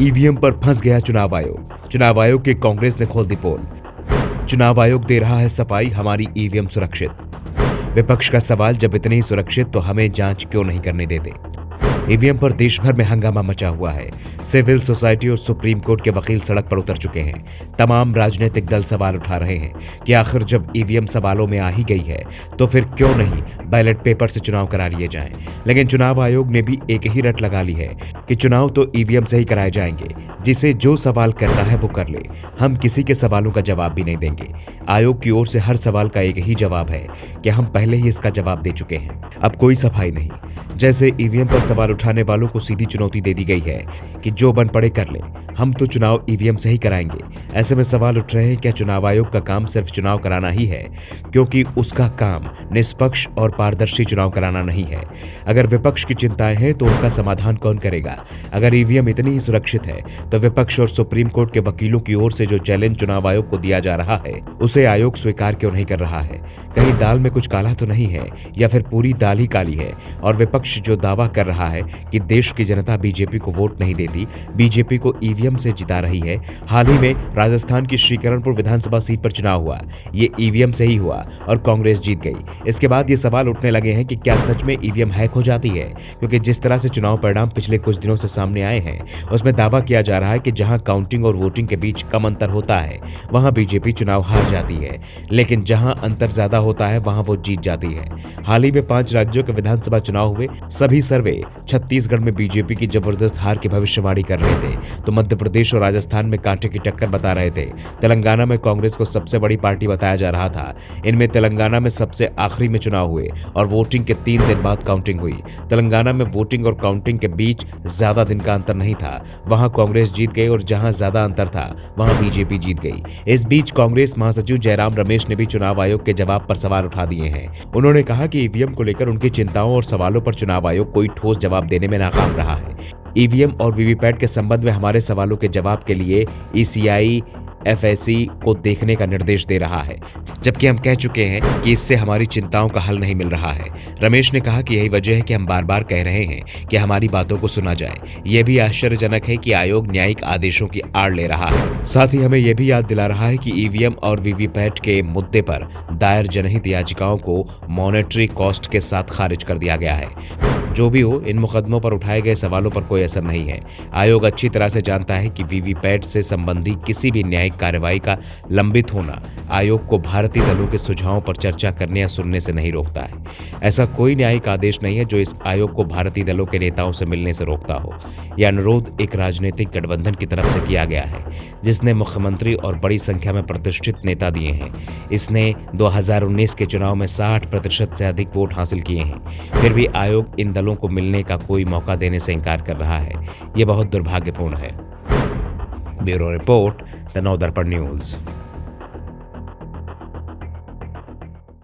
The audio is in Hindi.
ईवीएम पर फंस गया चुनाव आयोग। चुनाव आयोग की कांग्रेस ने खोल दी पोल। चुनाव आयोग दे रहा है सफाई, हमारी ईवीएम सुरक्षित। विपक्ष का सवाल, जब इतनी ही सुरक्षित तो हमें जांच क्यों नहीं करने देते। ईवीएम पर देश भर में हंगामा मचा हुआ है। सिविल सोसाइटी और सुप्रीम कोर्ट के वकील सड़क पर उतर चुके हैं। तमाम राजनीतिक दल सवाल उठा रहे हैं कि आखिर जब ईवीएम सवालों में आ ही गई है तो फिर क्यों नहीं बैलेट पेपर से चुनाव करा लिए जाएं। लेकिन चुनाव आयोग ने भी एक ही रट लगा ली है कि चुनाव तो ईवीएम से ही कराए जाएंगे, जिसे जो सवाल करना है वो कर ले, हम किसी के सवालों का जवाब भी नहीं देंगे। आयोग की ओर से हर सवाल का एक ही जवाब है कि हम पहले ही इसका जवाब दे चुके हैं, अब कोई सफाई नहीं। जैसे ईवीएम पर सवाल उठाने वालों को सीधी चुनौती दे दी गई है कि जो बन पड़े कर ले, हम तो चुनाव ईवीएम से ही कराएंगे। ऐसे में सवाल उठ रहे हैं, क्या चुनाव आयोग का काम सिर्फ चुनाव कराना ही है, क्योंकि उसका काम निष्पक्ष और पारदर्शी चुनाव कराना नहीं है। अगर विपक्ष की चिंताएं हैं तो उनका समाधान कौन करेगा। अगर ईवीएम इतनी ही सुरक्षित है तो विपक्ष और सुप्रीम कोर्ट के वकीलों की ओर से जो चैलेंज चुनाव आयोग को दिया जा रहा है उसे आयोग स्वीकार क्यों नहीं कर रहा है। कहीं दाल में कुछ काला तो नहीं है, या फिर पूरी दाल ही काली है। और विपक्ष जो दावा कर रहा है कि देश की जनता बीजेपी को वोट नहीं देती, बीजेपी को ईवीएम से जिता रही है। हाल ही में राजस्थान की श्रीकरणपुर विधानसभा सीट पर चुनाव हुआ, ये ईवीएम से ही हुआ और कांग्रेस जीत गई। इसके बाद ये सवाल उठने लगे हैं कि क्या सच में ईवीएम हैक हो जाती है, क्योंकि जिस तरह से चुनाव परिणाम पिछले कुछ दिनों से सामने आए हैं उसमें दावा किया जा रहा है कि जहां काउंटिंग और वोटिंग के बीच कम अंतर होता है वहां बीजेपी चुनाव हार जाती है, लेकिन जहां अंतर ज्यादा होता है वहां वो जीत जाती है। हाल ही में 5 राज्यों के विधानसभा चुनाव हुए। सभी सर्वे छत्तीसगढ़ में बीजेपी की जबरदस्त हार की भविष्यवाणी कर रहे थे, तो मध्य प्रदेश और राजस्थान में कांटे की टक्कर बता रहे थे। तेलंगाना में कांग्रेस को सबसे बड़ी पार्टी बताया जा रहा था। इनमें तेलंगाना में सबसे आखिरी में चुनाव हुए और वोटिंग के 3 दिन बाद काउंटिंग हुई। तेलंगाना में वोटिंग और काउंटिंग के बीच ज्यादा दिन का अंतर नहीं था, वहां कांग्रेस जीत गई, और जहां ज्यादा अंतर था वहां बीजेपी जीत गई। इस बीच कांग्रेस महासचिव जयराम रमेश ने भी चुनाव आयोग के जवाब पर सवाल उठा दिए हैं। उन्होंने कहा कि ईवीएम को लेकर उनकी चिंताओं और सवालों पर चुनाव आयोग कोई ठोस जवाब देने में नाकाम रहा है। ईवीएम और वीवीपैट के संबंध में हमारे सवालों के जवाब के लिए ईसीआई एफएससी को देखने का निर्देश दे रहा है, जबकि हम कह चुके हैं कि इससे हमारी चिंताओं का हल नहीं मिल रहा है। रमेश ने कहा कि यही वजह है कि हम बार बार कह रहे हैं कि हमारी बातों को सुना जाए। यह भी आश्चर्यजनक है कि आयोग न्यायिक आदेशों की आड़ ले रहा है। साथ ही हमें यह भी याद दिला रहा है कि ईवीएम और वीवीपैट के मुद्दे पर दायर जनहित याचिकाओं को मॉनेटरी कॉस्ट के साथ खारिज कर दिया गया है। जो भी हो, इन मुकदमों पर उठाए गए सवालों पर कोई असर नहीं है। आयोग अच्छी तरह से जानता है कि वीवीपैट से संबंधी किसी भी न्यायिक कार्रवाई का लंबित होना आयोग को भारतीय दलों के सुझावों पर चर्चा करने या सुनने से नहीं रोकता है। ऐसा कोई न्यायिक आदेश नहीं है जो इस आयोग को भारतीय दलों के नेताओं से मिलने से रोकता हो। यह अनुरोध एक राजनीतिक गठबंधन की तरफ से किया गया है, जिसने मुख्यमंत्री और बड़ी संख्या में प्रतिष्ठित नेता दिए हैं। इसने 2019 के चुनाव में 60% से अधिक वोट हासिल किए हैं। फिर भी आयोग इन दलों को मिलने का कोई मौका देने से इनकार कर रहा है। यह बहुत दुर्भाग्यपूर्ण है। Bureau report, the Navdarpan news.